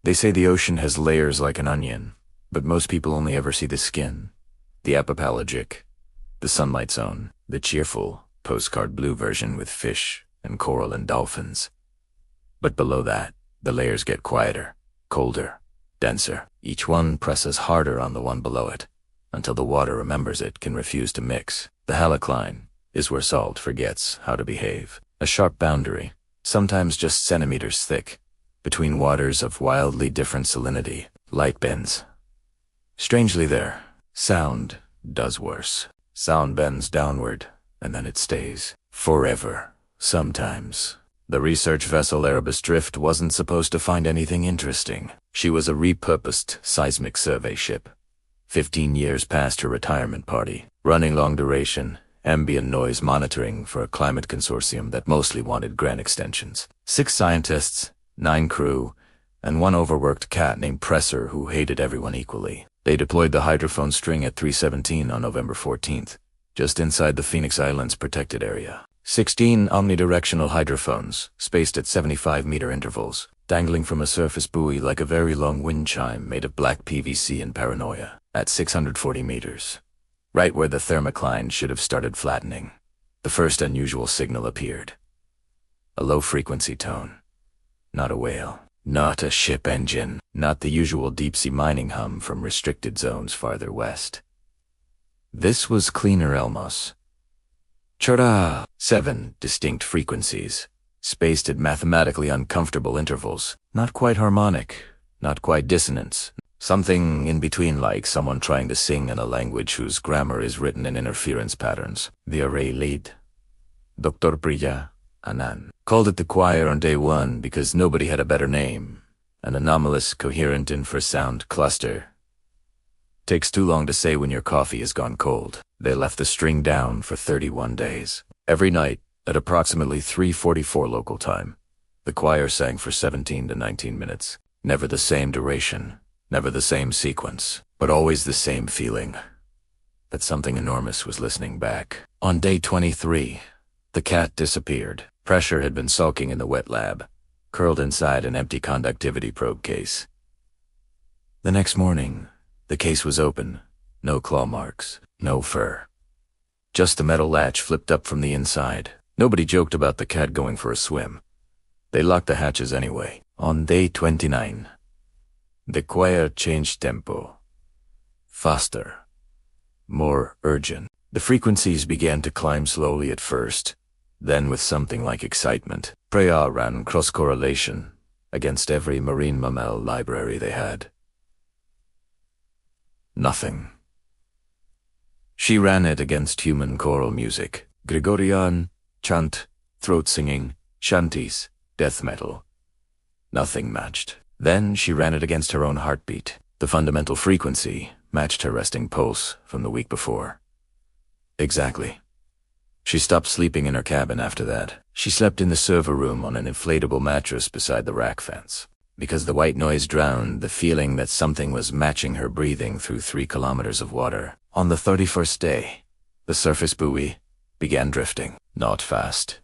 They say the ocean has layers like an onion, but most people only ever see the skin. The epipelagic, the sunlight zone, the cheerful, postcard blue version with fish and coral and dolphins. But below that, the layers get quieter, colder, denser. Each one presses harder on the one below it, until the water remembers it can refuse to mix. The halocline is where salt forgets how to behave. A sharp boundary, sometimes just centimeters thick, between waters of wildly different salinity. Light bends. Strangely there, sound does worse. Sound bends downward, and then it stays. Forever. Sometimes. The research vessel Erebus Drift wasn't supposed to find anything interesting. She was a repurposed seismic survey ship. 15 years past her retirement party, running long duration, ambient noise monitoring for a climate consortium that mostly wanted grant extensions. 6 scientists, 9 crew, and 1 overworked cat named Presser who hated everyone equally. They deployed the hydrophone string at 3:17 on November 14th, just inside the Phoenix Islands protected area. 16 omnidirectional hydrophones, spaced at 75-meter intervals, dangling from a surface buoy like a very long wind chime made of black PVC and paranoia, at 640 meters. Right where the thermocline should have started flattening, the first unusual signal appeared. A low-frequency tone. Not a whale. Not a ship engine. Not the usual deep-sea mining hum from restricted zones farther west. This was cleaner Elmos. Chara! 7 distinct frequencies, spaced at mathematically uncomfortable intervals. Not quite harmonic, not quite dissonance. Something in between, like someone trying to sing in a language whose grammar is written in interference patterns. The array lead, Dr. Priya Anand, called it the choir on day 1 because nobody had a better name. An anomalous, coherent infrasound cluster. Takes too long to say when your coffee has gone cold. They left the string down for 31 days. Every night, at approximately 3:44 local time, the choir sang for 17 to 19 minutes. Never the same duration, never the same sequence, but always the same feeling that something enormous was listening back. On day 23, the cat disappeared. Pressure had been sulking in the wet lab, curled inside an empty conductivity probe case. The next morning, the case was open. No claw marks, no fur. Just the metal latch flipped up from the inside. Nobody joked about the cat going for a swim. They locked the hatches anyway. On day 29, the choir changed tempo. Faster. More urgent. The frequencies began to climb slowly at first, then with something like excitement. Preah ran cross-correlation against every marine mammal library they had. Nothing. She ran it against human choral music, Gregorian, chant, throat singing, shanties, death metal. Nothing matched. Then she ran it against her own heartbeat. The fundamental frequency matched her resting pulse from the week before. Exactly. She stopped sleeping in her cabin after that. She slept in the server room on an inflatable mattress beside the rack fence, because the white noise drowned the feeling that something was matching her breathing through 3 kilometers of water. On the 31st day, the surface buoy began drifting. Not fast.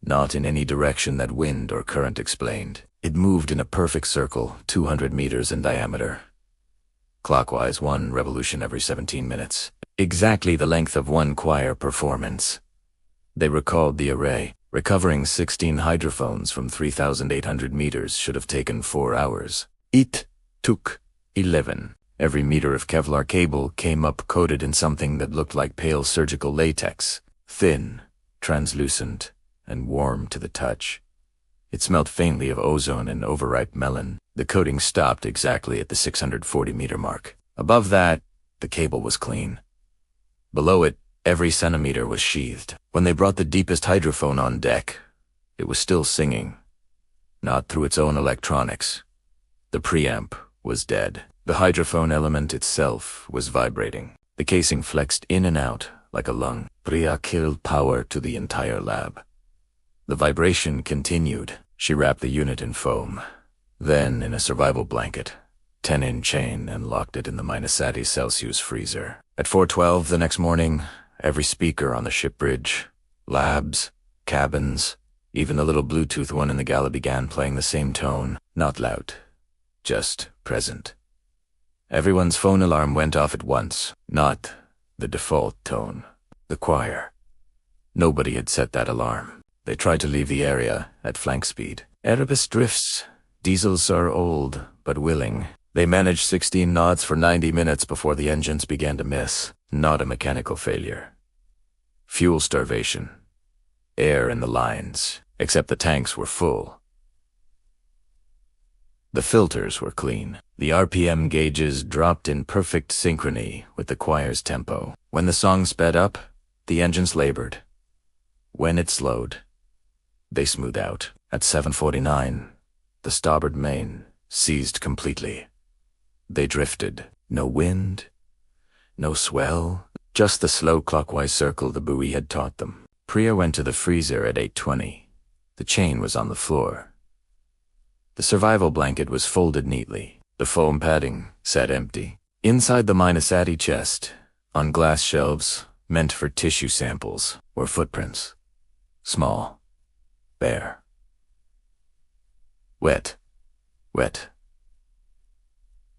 Not in any direction that wind or current explained. It moved in a perfect circle, 200 meters in diameter. Clockwise, 1 revolution every 17 minutes. Exactly the length of 1 choir performance. They recalled the array. Recovering 16 hydrophones from 3,800 meters should have taken 4 hours. It took 11. Every meter of Kevlar cable came up coated in something that looked like pale surgical latex, thin, translucent, and warm to the touch. It smelled faintly of ozone and overripe melon. The coating stopped exactly at the 640-meter mark. Above that, the cable was clean. Below it, every centimeter was sheathed. When they brought the deepest hydrophone on deck, it was still singing. Not through its own electronics. The preamp was dead. The hydrophone element itself was vibrating. The casing flexed in and out like a lung. Priya killed power to the entire lab. The vibration continued. She wrapped the unit in foam, then in a survival blanket, 10-in chain, and locked it in the -80 freezer. At 4:12 the next morning, every speaker on the ship bridge, labs, cabins, Even the little Bluetooth one in the galley began playing the same tone. Not loud, just present. Everyone's phone alarm went off at once, not the default tone. The choir. Nobody had set that alarm. They tried to leave the area at flank speed. Erebus drifts. Diesels are old, but willing. They managed 16 knots for 90 minutes before the engines began to miss. Not a mechanical failure. Fuel starvation. Air in the lines, except the tanks were full. The filters were clean. The RPM gauges dropped in perfect synchrony with the choir's tempo. When the song sped up, the engines labored. When it slowed, they smoothed out. At 7:49, the starboard main seized completely. They drifted. No wind, no swell, just the slow clockwise circle the buoy had taught them. Priya went to the freezer at 8:20. The chain was on the floor. The survival blanket was folded neatly. The foam padding sat empty. Inside the Minasati chest, on glass shelves, meant for tissue samples, were footprints. Small. Bare. Wet. Wet.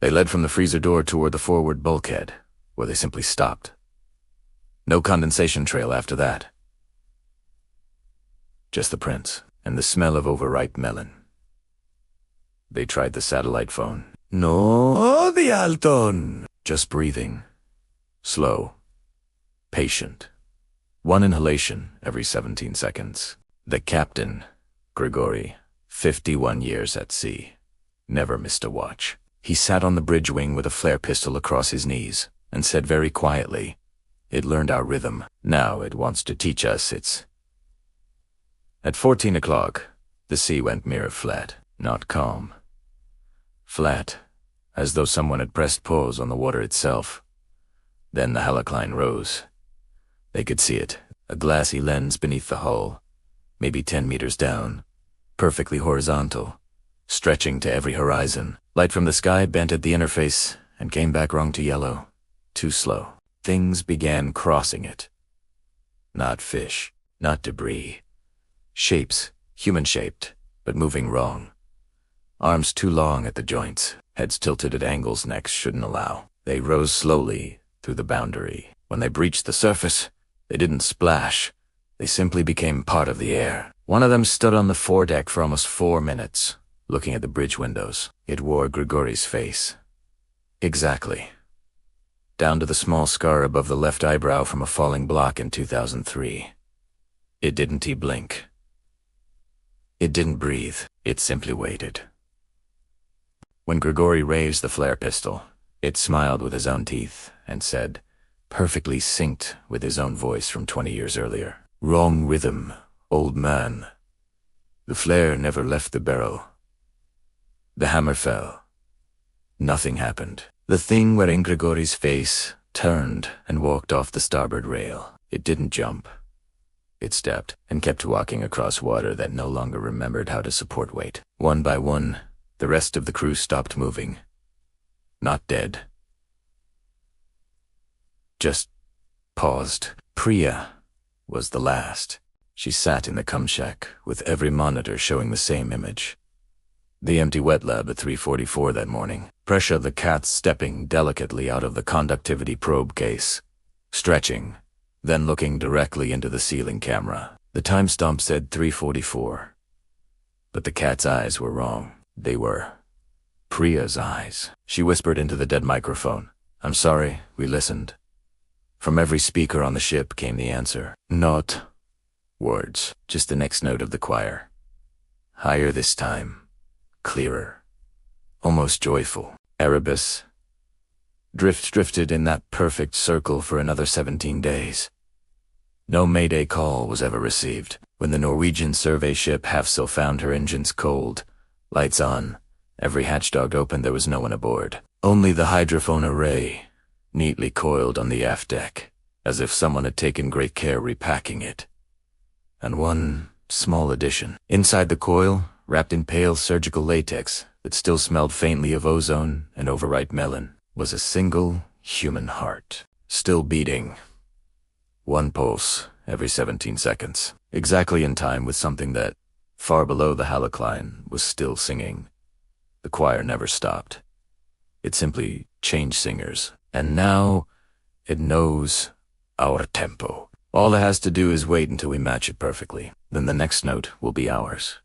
They led from the freezer door toward the forward bulkhead, where they simply stopped. No condensation trail after that. Just the prints, and the smell of overripe melon. They tried the satellite phone. No, the Alton! Just breathing. Slow. Patient. One inhalation every 17 seconds. The captain, Grigory, 51 years at sea, never missed a watch. He sat on the bridge wing with a flare pistol across his knees and said very quietly, "It learned our rhythm. Now it wants to teach us its..." At 14 o'clock, the sea went mirror flat, not calm. Flat, as though someone had pressed pause on the water itself. Then the Halocline rose. They could see it, a glassy lens beneath the hull, maybe 10 meters down, perfectly horizontal, stretching to every horizon. Light from the sky bent at the interface and came back wrong to yellow. Too slow. Things began crossing it. Not fish, not debris. Shapes, human-shaped, but moving wrong. Arms too long at the joints, heads tilted at angles necks shouldn't allow. They rose slowly through the boundary. When they breached the surface, they didn't splash. They simply became part of the air. One of them stood on the foredeck for almost 4 minutes, looking at the bridge windows. It wore Grigory's face. Exactly. Down to the small scar above the left eyebrow from a falling block in 2003. It didn't blink. It didn't breathe. It simply waited. When Grigory raised the flare pistol, it smiled with his own teeth and said, perfectly synced with his own voice from 20 years earlier, "Wrong rhythm, old man." The flare never left the barrel. The hammer fell. Nothing happened. The thing wherein Grigory's face turned and walked off the starboard rail. It didn't jump. It stepped and kept walking across water that no longer remembered how to support weight. One by one, the rest of the crew stopped moving. Not dead. Just paused. Priya was the last. She sat in the cum shack with every monitor showing the same image. The empty wet lab at 3:44 that morning. Pressure the cat stepping delicately out of the conductivity probe case. Stretching, then looking directly into the ceiling camera. The time stamp said 3:44. But the cat's eyes were wrong. They were Priya's eyes. She whispered into the dead microphone, "I'm sorry, we listened." From every speaker on the ship came the answer. Not words, just the next note of the choir. Higher this time. Clearer. Almost joyful. Erebus. Drifted in that perfect circle for another 17 days. No Mayday call was ever received. When the Norwegian survey ship Hafsel found her engines cold, lights on, every hatchdock open, there was no one aboard. Only the hydrophone array, neatly coiled on the aft deck, as if someone had taken great care repacking it. And one small addition. Inside the coil, wrapped in pale surgical latex that still smelled faintly of ozone and overripe melon, was a single human heart, still beating. One pulse every 17 seconds, exactly in time with something that Far below, the Halocline was still singing. The choir never stopped. It simply changed singers, and now it knows our tempo. All it has to do is wait until we match it perfectly. Then the next note will be ours.